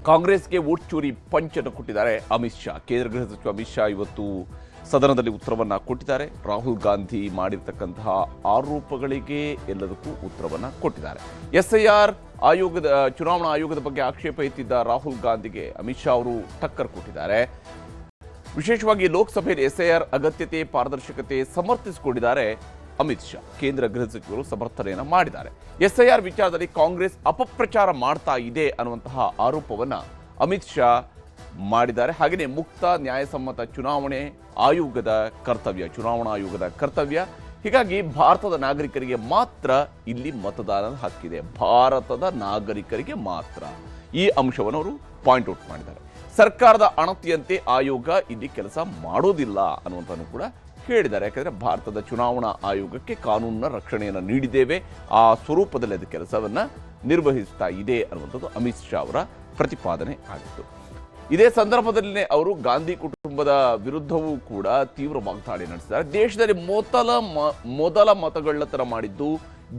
ಕಾಂಗ್ರೆಸ್ಗೆ ವೋಟ್ ಚೋರಿ ಪಂಚನ್ನು ಕೊಟ್ಟಿದ್ದಾರೆ ಅಮಿತ್ ಶಾ. ಕೇಂದ್ರ ಗೃಹ ಸಚಿವ ಅಮಿತ್ ಶಾ ಇವತ್ತು ಸದನದಲ್ಲಿ ಉತ್ತರವನ್ನು ಕೊಟ್ಟಿದ್ದಾರೆ. ರಾಹುಲ್ ಗಾಂಧಿ ಮಾಡಿರ್ತಕ್ಕಂತಹ ಆರೋಪಗಳಿಗೆ ಎಲ್ಲದಕ್ಕೂ ಉತ್ತರವನ್ನು ಕೊಟ್ಟಿದ್ದಾರೆ. ಎಸ್ಐಆರ್ ಆಯೋಗದ ಚುನಾವಣಾ ಆಯೋಗದ ಬಗ್ಗೆ ಆಕ್ಷೇಪ ಎತ್ತಿದ್ದ ರಾಹುಲ್ ಗಾಂಧಿಗೆ ಅಮಿತ್ ಶಾ ಅವರು ಟಕ್ಕರ್ ಕೊಟ್ಟಿದ್ದಾರೆ. ವಿಶೇಷವಾಗಿ ಲೋಕಸಭೆಯಲ್ಲಿ ಎಸ್ಐಆರ್ ಅಗತ್ಯತೆ ಪಾರದರ್ಶಕತೆ ಸಮರ್ಥಿಸಿಕೊಂಡಿದ್ದಾರೆ ಅಮಿತ್ ಶಾ. ಕೇಂದ್ರ ಗೃಹ ಸಚಿವರು ಸಮರ್ಥನೆಯನ್ನು ಮಾಡಿದ್ದಾರೆ. ಎಸ್ಐಆರ್ ವಿಚಾರದಲ್ಲಿ ಕಾಂಗ್ರೆಸ್ ಅಪಪ್ರಚಾರ ಮಾಡ್ತಾ ಇದೆ ಅನ್ನುವಂತಹ ಆರೋಪವನ್ನ ಅಮಿತ್ ಶಾ ಮಾಡಿದ್ದಾರೆ. ಹಾಗೆಯೇ ಮುಕ್ತ ನ್ಯಾಯಸಮ್ಮತ ಚುನಾವಣಾ ಆಯೋಗದ ಕರ್ತವ್ಯ. ಹೀಗಾಗಿ ಭಾರತದ ನಾಗರಿಕರಿಗೆ ಮಾತ್ರ ಇಲ್ಲಿ ಮತದಾನದ ಹಕ್ಕಿದೆ, ಭಾರತದ ನಾಗರಿಕರಿಗೆ ಮಾತ್ರ. ಈ ಅಂಶವನ್ನು ಅವರು ಪಾಯಿಂಟ್ ಔಟ್ ಮಾಡಿದ್ದಾರೆ. ಸರ್ಕಾರದ ಅಣತಿಯಂತೆ ಆಯೋಗ ಇಲ್ಲಿ ಕೆಲಸ ಮಾಡೋದಿಲ್ಲ ಅನ್ನುವಂಥನ್ನು ಕೂಡ ಹೇಳಿದ್ದಾರೆ. ಯಾಕಂದರೆ ಭಾರತದ ಚುನಾವಣಾ ಆಯೋಗಕ್ಕೆ ಕಾನೂನಿನ ರಕ್ಷಣೆಯನ್ನು ನೀಡಿದ್ದೇವೆ, ಆ ಸ್ವರೂಪದಲ್ಲಿ ಅದು ಕೆಲಸವನ್ನು ನಿರ್ವಹಿಸ್ತಾ ಇದೆ ಅನ್ನುವಂಥದ್ದು ಅಮಿತ್ ಶಾ ಅವರ ಪ್ರತಿಪಾದನೆ ಆಗಿತ್ತು. ಇದೇ ಸಂದರ್ಭದಲ್ಲೇ ಅವರು ಗಾಂಧಿ ಕುಟುಂಬದ ವಿರುದ್ಧವೂ ಕೂಡ ತೀವ್ರ ವಾಗ್ದಾಳಿ ನಡೆಸಿದ್ದಾರೆ. ದೇಶದಲ್ಲಿ ಮೊದಲ ಮತಗಳ್ಳತನ ಮಾಡಿದ್ದು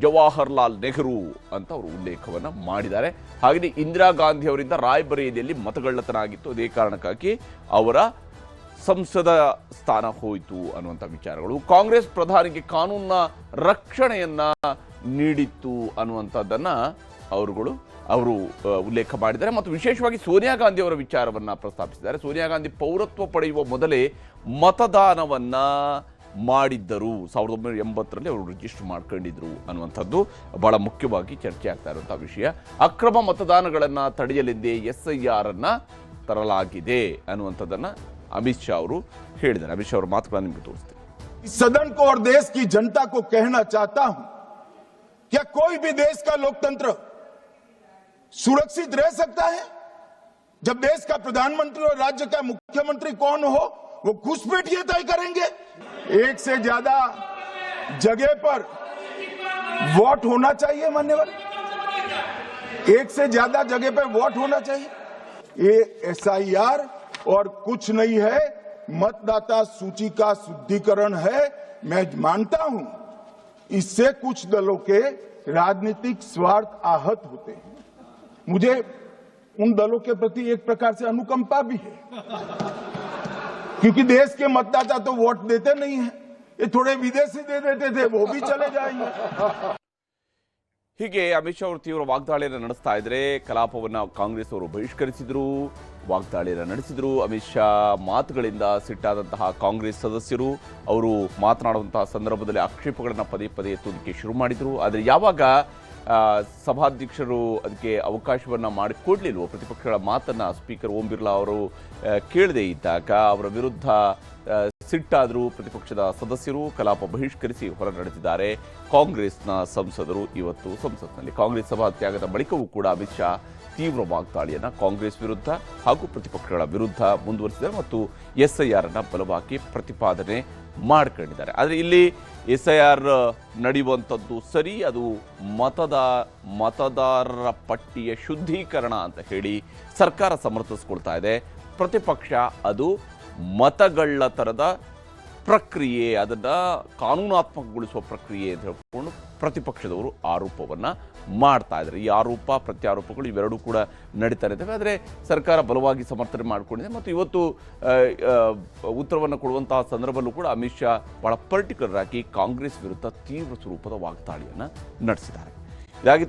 ಜವಾಹರ್ಲಾಲ್ ನೆಹರು ಅಂತ ಅವರು ಉಲ್ಲೇಖವನ್ನು ಮಾಡಿದ್ದಾರೆ. ಹಾಗೆಯೇ ಇಂದಿರಾ ಗಾಂಧಿ ಅವರಿಂದ ರಾಯ್ಬರೇಲಿಯಲ್ಲಿ ಮತಗಳ್ಳತನ ಆಗಿತ್ತು, ಅದೇ ಕಾರಣಕ್ಕಾಗಿ ಅವರ ಸಂಸದ ಸ್ಥಾನ ಹೋಯಿತು ಅನ್ನುವಂಥ ವಿಚಾರಗಳು. ಕಾಂಗ್ರೆಸ್ ಪ್ರಧಾನಿಗೆ ಕಾನೂನಿನ ರಕ್ಷಣೆಯನ್ನ ನೀಡಿತ್ತು ಅನ್ನುವಂಥದ್ದನ್ನು ಅವರು ಉಲ್ಲೇಖ ಮಾಡಿದ್ದಾರೆ. ಮತ್ತು ವಿಶೇಷವಾಗಿ ಸೋನಿಯಾ ಗಾಂಧಿ ಅವರ ವಿಚಾರವನ್ನು ಪ್ರಸ್ತಾಪಿಸಿದ್ದಾರೆ. ಸೋನಿಯಾ ಗಾಂಧಿ ಪೌರತ್ವ ಪಡೆಯುವ ಮೊದಲೇ ಮತದಾನವನ್ನ ಮಾಡಿದ್ದರು, 1980ರಲ್ಲಿ ಅವರು ರಿಜಿಸ್ಟರ್ ಮಾಡ್ಕೊಂಡಿದ್ರು ಅನ್ನುವಂಥದ್ದು ಬಹಳ ಮುಖ್ಯವಾಗಿ ಚರ್ಚೆ ಆಗ್ತಾ ಇರುವಂತಹ ವಿಷಯ. ಅಕ್ರಮ ಮತದಾನಗಳನ್ನು ತಡೆಯಲೆಂದೇ ಎಸ್ಐಆರ್ ಅನ್ನ ತರಲಾಗಿದೆ ಅನ್ನುವಂಥದ್ದನ್ನ अमित शाह ಹೇಳಿದ್ದಾರೆ. अमित शाह ಅವರ ಮಾತುಗಳನ್ನು ನಿಮಗೆ ತೋರಿಸ್ತೀನಿ. सदन को और देश की जनता को कहना चाहता हूं, क्या कोई भी देश का लोकतंत्र सुरक्षित रह सकता है जब देश का प्रधानमंत्री और राज्य का मुख्यमंत्री कौन हो वो घुसपैठ ये तय करेंगे? एक से ज्यादा जगह पर वोट होना चाहिए मान्यवर, एक से ज्यादा जगह पर वोट होना चाहिए. ये एसआईआर और कुछ नहीं है, मतदाता सूची का शुद्धिकरण है. मैं मानता हूं इससे कुछ दलों के राजनीतिक स्वार्थ आहत होते हैं. मुझे उन दलों के प्रति एक प्रकार से अनुकंपा भी है, क्योंकि देश के मतदाता तो वोट देते नहीं हैं. ये थोड़े विदेशी दे देते थे, वो भी चले जाएंगे. ಹೀಗೆ ಅಮಿತ್ ಶಾ ಅವರು ತೀವ್ರ ವಾಗ್ದಾಳಿಯನ್ನು ನಡೆಸ್ತಾ ಇದ್ರೆ ಕಲಾಪವನ್ನು ಕಾಂಗ್ರೆಸ್ ಅವರು ಬಹಿಷ್ಕರಿಸಿದ್ರು, ವಾಗ್ದಾಳಿಯನ್ನು ನಡೆಸಿದ್ರು. ಅಮಿತ್ ಶಾ ಮಾತುಗಳಿಂದ ಸಿಟ್ಟಾದಂತಹ ಕಾಂಗ್ರೆಸ್ ಸದಸ್ಯರು ಅವರು ಮಾತನಾಡುವಂತಹ ಸಂದರ್ಭದಲ್ಲಿ ಆಕ್ಷೇಪಗಳನ್ನು ಪದೇ ಪದೇ ಎತ್ತುವುದಕ್ಕೆ ಶುರು ಮಾಡಿದರು. ಆದರೆ ಯಾವಾಗ ಸಭಾಧ್ಯಕ್ಷರು ಅದಕ್ಕೆ ಅವಕಾಶವನ್ನು ಮಾಡಿಕೊಡ್ಲಿಲ್ವೋ, ಪ್ರತಿಪಕ್ಷಗಳ ಮಾತನ್ನು ಸ್ಪೀಕರ್ ಓಂ ಬಿರ್ಲಾ ಅವರು ಕೇಳದೇ ಇದ್ದಾಗ ಅವರ ವಿರುದ್ಧ ಸಿಟ್ಟಾದರೂ ಪ್ರತಿಪಕ್ಷದ ಸದಸ್ಯರು ಕಲಾಪ ಬಹಿಷ್ಕರಿಸಿ ಹೊರ ನಡೆದಿದ್ದಾರೆ. ಕಾಂಗ್ರೆಸ್ನ ಸಂಸದರು ಇವತ್ತು ಸಂಸತ್ನಲ್ಲಿ ಕಾಂಗ್ರೆಸ್ ಸಭಾತ್ಯಾಗದ ಬಳಿಕವೂ ಕೂಡ ಅಮಿತ್ ಶಾ ತೀವ್ರ ವಾಗ್ದಾಳಿಯನ್ನು ಕಾಂಗ್ರೆಸ್ ವಿರುದ್ಧ ಹಾಗೂ ಪ್ರತಿಪಕ್ಷಗಳ ವಿರುದ್ಧ ಮುಂದುವರಿಸಿದ್ದಾರೆ ಮತ್ತು ಎಸ್ಐಆರ್ ಅನ್ನು ಬಲವಾಗಿ ಪ್ರತಿಪಾದನೆ ಮಾಡ್ಕೊಂಡಿದ್ದಾರೆ. ಆದರೆ ಇಲ್ಲಿ ಎಸ್ಐಆರ್ ನಡೆಯುವಂಥದ್ದು ಸರಿ, ಅದು ಮತದಾರರ ಪಟ್ಟಿಯ ಶುದ್ಧೀಕರಣ ಅಂತ ಹೇಳಿ ಸರ್ಕಾರ ಸಮರ್ಥಿಸ್ಕೊಳ್ತಾ ಇದೆ. ಪ್ರತಿಪಕ್ಷ ಅದು ಮತಗಳ್ಳತನದ ಪ್ರಕ್ರಿಯೆ, ಅದನ್ನು ಕಾನೂನಾತ್ಮಕಗೊಳಿಸುವ ಪ್ರಕ್ರಿಯೆ ಅಂತ ಹೇಳ್ಕೊಂಡು ಪ್ರತಿಪಕ್ಷದವರು ಆರೋಪವನ್ನು ಮಾಡ್ತಾ ಇದ್ದಾರೆ. ಈ ಆರೋಪ ಪ್ರತ್ಯಾರೋಪಗಳು ಇವೆರಡೂ ಕೂಡ ನಡೀತಾ ಇರ್ತವೆ. ಆದರೆ ಸರ್ಕಾರ ಬಲವಾಗಿ ಸಮರ್ಥನೆ ಮಾಡಿಕೊಂಡಿದೆ ಮತ್ತು ಇವತ್ತು ಉತ್ತರವನ್ನು ಕೊಡುವಂತಹ ಸಂದರ್ಭದಲ್ಲೂ ಕೂಡ ಅಮಿತ್ ಶಾ ಬಹಳ ಪರ್ಟಿಕ್ಯುಲರ್ ಆಗಿ ಕಾಂಗ್ರೆಸ್ ವಿರುದ್ಧ ತೀವ್ರ ಸ್ವರೂಪದ ವಾಗ್ದಾಳಿಯನ್ನು ನಡೆಸಿದ್ದಾರೆ. ಇದಾಗಿತ್ತು